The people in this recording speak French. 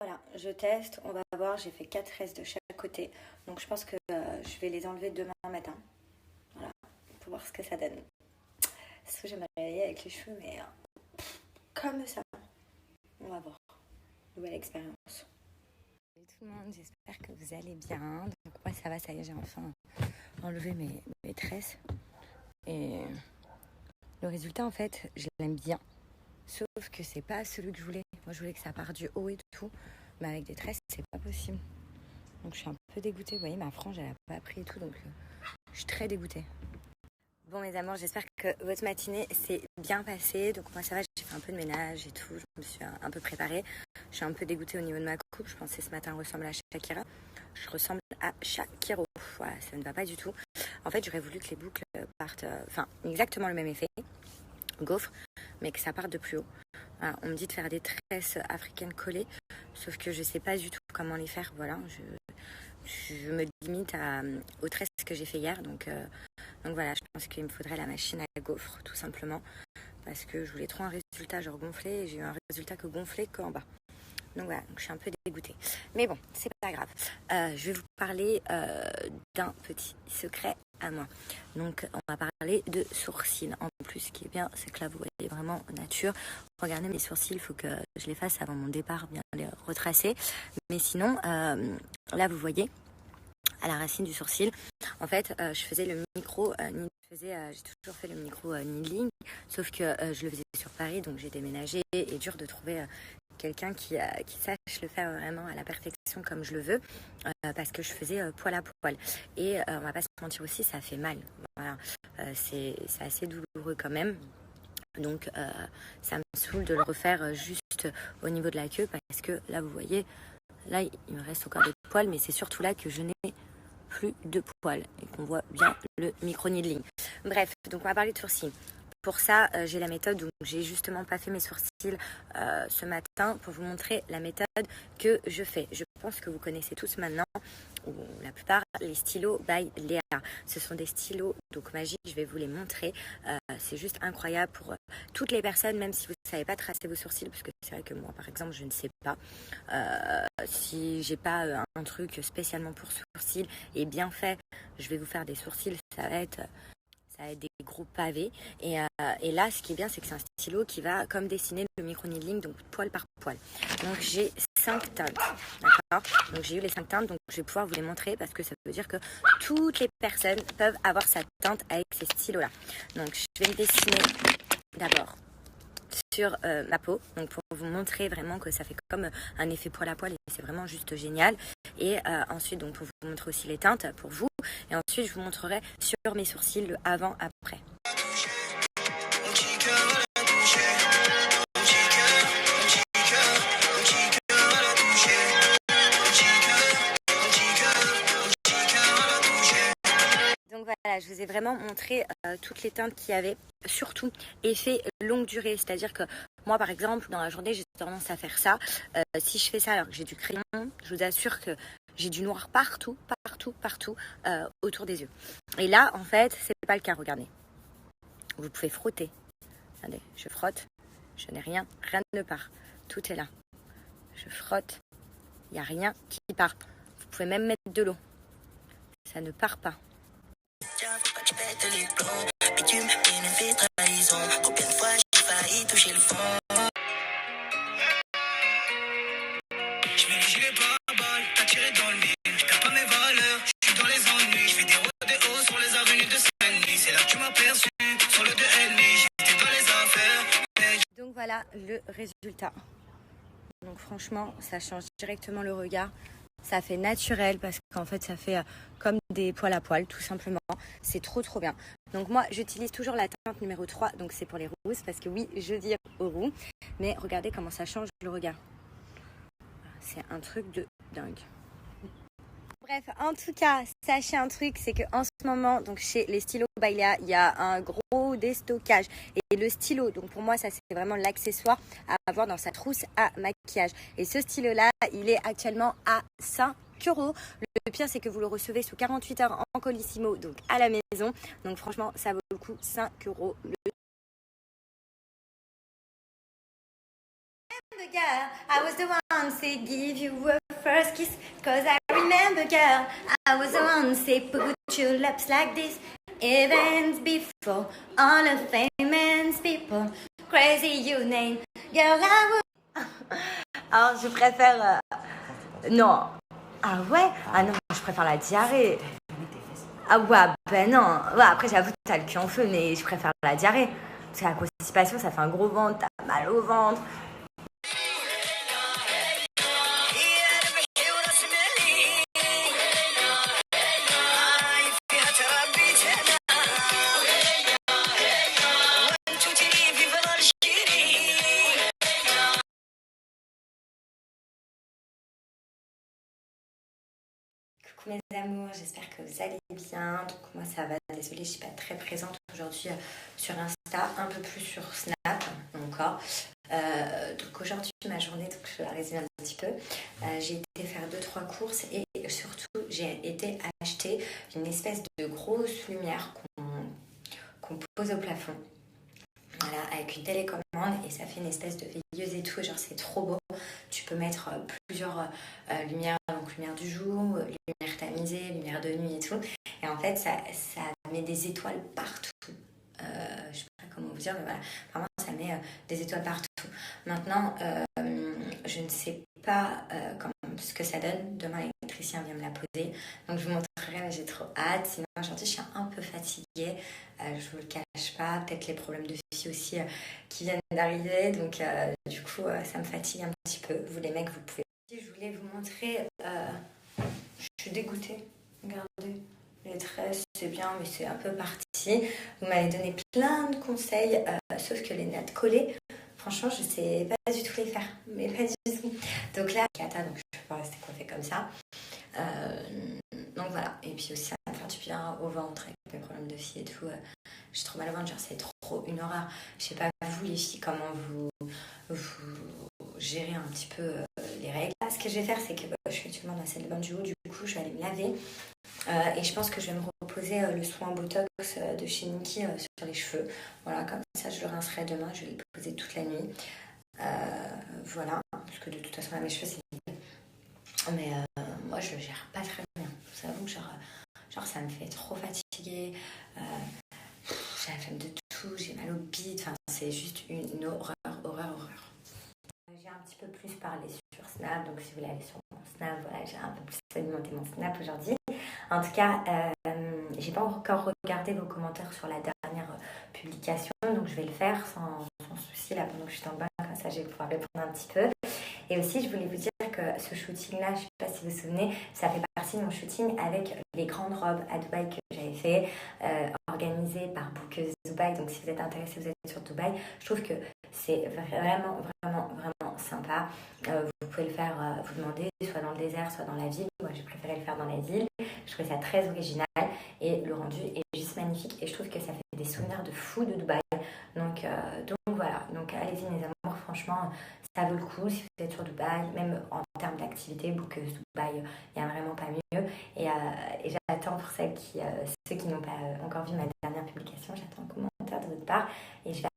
Voilà, je teste, on va voir, j'ai fait 4 restes de chaque côté. Donc je pense que je vais les enlever demain matin. Voilà, pour voir ce que ça donne. Parce que j'aimerais réveiller avec les cheveux, mais comme ça. On va voir. Nouvelle expérience. Salut tout le monde, j'espère que vous allez bien. Donc moi ça va, ça y est, j'ai enfin enlevé mes tresses. Et le résultat en fait, je l'aime bien. Sauf que c'est pas celui que je voulais. Moi je voulais que ça parte du haut et tout. Mais avec des tresses, c'est pas possible. Donc je suis un peu dégoûtée. Vous voyez, ma frange elle a pas pris et tout. Donc je suis très dégoûtée. Bon mes amours, j'espère que votre matinée s'est bien passée. Donc moi ça va, j'ai fait un peu de ménage et tout. Je me suis un peu préparée. Je suis un peu dégoûtée au niveau de ma coupe. Je pensais ce matin ressembler à Shakira. Je ressemble à Shakiro. Voilà, ça ne va pas du tout. En fait, j'aurais voulu que les boucles partent... Enfin, exactement le même effet. Gaufre, mais que ça parte de plus haut. Voilà, on me dit de faire des tresses africaines collées. Sauf que je sais pas du tout comment les faire. Voilà, je me limite aux tresses que j'ai fait hier. Donc voilà, je pense qu'il me faudrait la machine à gaufre, tout simplement. Parce que je voulais trop un résultat genre gonflé. Et j'ai eu un résultat que gonflé qu'en bas. Donc voilà, donc je suis un peu dégoûtée. Mais bon, c'est pas grave. Je vais vous parler d'un petit secret à moi. Donc on va parler de sourcils. En plus, ce qui est bien, c'est que là, vous voyez vraiment nature. Regardez mes sourcils, il faut que je les fasse avant mon départ, bien les retracer. Mais sinon, là, vous voyez, à la racine du sourcil, en fait, je faisais le micro... j'ai toujours fait le micro needling, sauf que je le faisais sur Paris, donc j'ai déménagé et dur de trouver quelqu'un qui sache le faire vraiment à la perfection comme je le veux, parce que je faisais poil à poil. Et on va pas se mentir aussi, ça fait mal. Voilà. C'est assez douloureux quand même. Donc ça me saoule de le refaire juste au niveau de la queue, parce que là vous voyez, là il me reste encore des poils, mais c'est surtout là que je n'ai plus de poils et qu'on voit bien le micro needling. Bref, donc on va parler de sourcils. Pour ça, j'ai la méthode, donc j'ai justement pas fait mes sourcils ce matin pour vous montrer la méthode que je fais. Je pense que vous connaissez tous maintenant, ou la plupart, les stylos by Léa. Ce sont des stylos donc magiques, je vais vous les montrer. C'est juste incroyable pour toutes les personnes, même si vous ne savez pas tracer vos sourcils, parce que c'est vrai que moi, par exemple, je ne sais pas. Si j'ai pas un truc spécialement pour sourcils et bien fait, je vais vous faire des sourcils, ça va être des gros pavés. Et là, ce qui est bien, c'est que c'est un stylo qui va comme dessiner le micro-needling, donc poil par poil. Donc j'ai 5 teintes, d'accord. Donc j'ai eu les 5 teintes, donc je vais pouvoir vous les montrer parce que ça veut dire que toutes les personnes peuvent avoir sa teinte avec ces stylos-là. Donc je vais me dessiner d'abord sur ma peau, donc pour vous montrer vraiment que ça fait comme un effet poil à poil et c'est vraiment juste génial. Et ensuite, donc pour vous montrer aussi les teintes pour vous. Et ensuite, je vous montrerai sur mes sourcils le avant-après. Donc voilà, je vous ai vraiment montré toutes les teintes qu'il y avait, surtout effet longue durée. C'est-à-dire que moi, par exemple, dans la journée, j'ai tendance à faire ça. Si je fais ça alors que j'ai du crayon, je vous assure que j'ai du noir partout autour des yeux. Et là, en fait, c'est pas le cas, regardez. Vous pouvez frotter. Regardez, je frotte, je n'ai rien ne part. Tout est là. Je frotte, il n'y a rien qui part. Vous pouvez même mettre de l'eau. Ça ne part pas. Donc voilà le résultat. Donc franchement, ça change directement le regard. Ça fait naturel parce qu'en fait, ça fait comme des poils à poil, tout simplement. C'est trop bien. Donc moi, j'utilise toujours la teinte numéro 3. Donc c'est pour les rousses parce que oui, je vire au roux. Mais regardez comment ça change le regard. C'est un truc de dingue. Bref, en tout cas, sachez un truc, c'est qu'en ce moment, donc chez les stylos by Léa, il y a un gros déstockage. Et le stylo, donc pour moi, ça c'est vraiment l'accessoire à avoir dans sa trousse à maquillage. Et ce stylo-là, il est actuellement à 5 €. Le pire, c'est que vous le recevez sous 48 heures en colissimo, donc à la maison. Donc franchement, ça vaut le coup, 5 € le girl, I was the one say give you a first kiss. Cause I remember, girl, I was the one say put your lips like this. Events before all the famous people. Crazy you name, girl, I would. Alors, je préfère. Non. Ah ouais? Ah non, je préfère la diarrhée. Ah ouais, ben non. Ouais, après, j'avoue, t'as le cul en feu, mais je préfère la diarrhée. Parce que la constipation, ça fait un gros ventre, t'as mal au ventre. Coucou mes amours, j'espère que vous allez bien. Donc moi ça va, désolée je suis pas très présente aujourd'hui sur Insta, un peu plus sur Snap encore. Donc aujourd'hui ma journée, donc je vais la résumer un petit peu. J'ai été faire 2-3 courses et surtout j'ai été acheter une espèce de grosse lumière qu'on pose au plafond. Voilà, avec une télécommande et ça fait une espèce de veilleuse et tout, genre c'est trop beau. Tu peux mettre plusieurs lumières, donc lumière du jour, lumière tamisée, lumière de nuit et tout. Et en fait, ça met des étoiles partout. Je sais pas comment vous dire, mais voilà, vraiment ça met des étoiles partout. Maintenant, je ne sais pas ce que ça donne. Demain, l'électricien vient me la poser. Donc, je vous montrerai, mais j'ai trop hâte. Sinon, aujourd'hui, je suis un peu fatiguée. Je vous le cache pas. Peut-être les problèmes de fille aussi qui viennent d'arriver. Donc, du coup, ça me fatigue un petit peu. Vous, les mecs, vous pouvez. Je voulais vous montrer. Je suis dégoûtée. Regardez. Les tresses, c'est bien, mais c'est un peu parti. Vous m'avez donné plein de conseils, sauf que les nattes collées, franchement, je sais pas du tout les faire. Mais pas du tout. Donc là, cata, donc je peux pas rester coiffée comme ça. Donc voilà. Et puis aussi, ça va me faire du bien au ventre avec mes problèmes de fille et tout. J'ai trop mal au ventre, genre c'est trop une horreur. Je sais pas, vous les filles, comment vous gérez un petit peu les règles. Là, ce que je vais faire, c'est que je suis actuellement dans la salle de bain du haut, du coup, je vais aller me laver. Et je pense que je vais me reposer le soin Botox de chez Niki sur les cheveux. Voilà, comme ça je le rincerai demain, je vais le poser toute la nuit. Voilà, parce que de toute façon, là, mes cheveux, c'est nickel. Mais moi, je le gère pas très bien. Vous savez, genre ça me fait trop fatiguer. J'ai la flemme de tout, j'ai mal au bide. Enfin, c'est juste une horreur. J'ai un petit peu plus parlé sur Snap, donc si vous voulez aller sur mon Snap, voilà, j'ai un peu plus alimenté mon Snap aujourd'hui. En tout cas, j'ai pas encore regardé vos commentaires sur la dernière publication, donc je vais le faire sans souci là pendant que je suis dans le bain, comme ça je vais pouvoir répondre un petit peu. Et aussi, je voulais vous dire que ce shooting-là, je ne sais pas si vous vous souvenez, ça fait partie de mon shooting avec les grandes robes à Dubaï que j'avais fait, organisé par Bookeuse Dubaï. Donc, si vous êtes intéressé, vous êtes sur Dubaï. Je trouve que c'est vraiment sympa. Vous pouvez le faire, vous demander, soit dans le désert, soit dans la ville. Moi, j'ai préféré le faire dans la ville. Je trouvais ça très original et le rendu est juste magnifique. Et je trouve que ça fait des souvenirs de fou de Dubaï. Donc voilà. Donc, allez-y, mes amours. Franchement, ça vaut le coup si vous êtes sur Dubaï, même en termes d'activité, Bookeuse Dubaï, il n'y a vraiment pas mieux. Et j'attends pour ceux qui n'ont pas encore vu ma dernière publication, j'attends un commentaire de votre part et je vais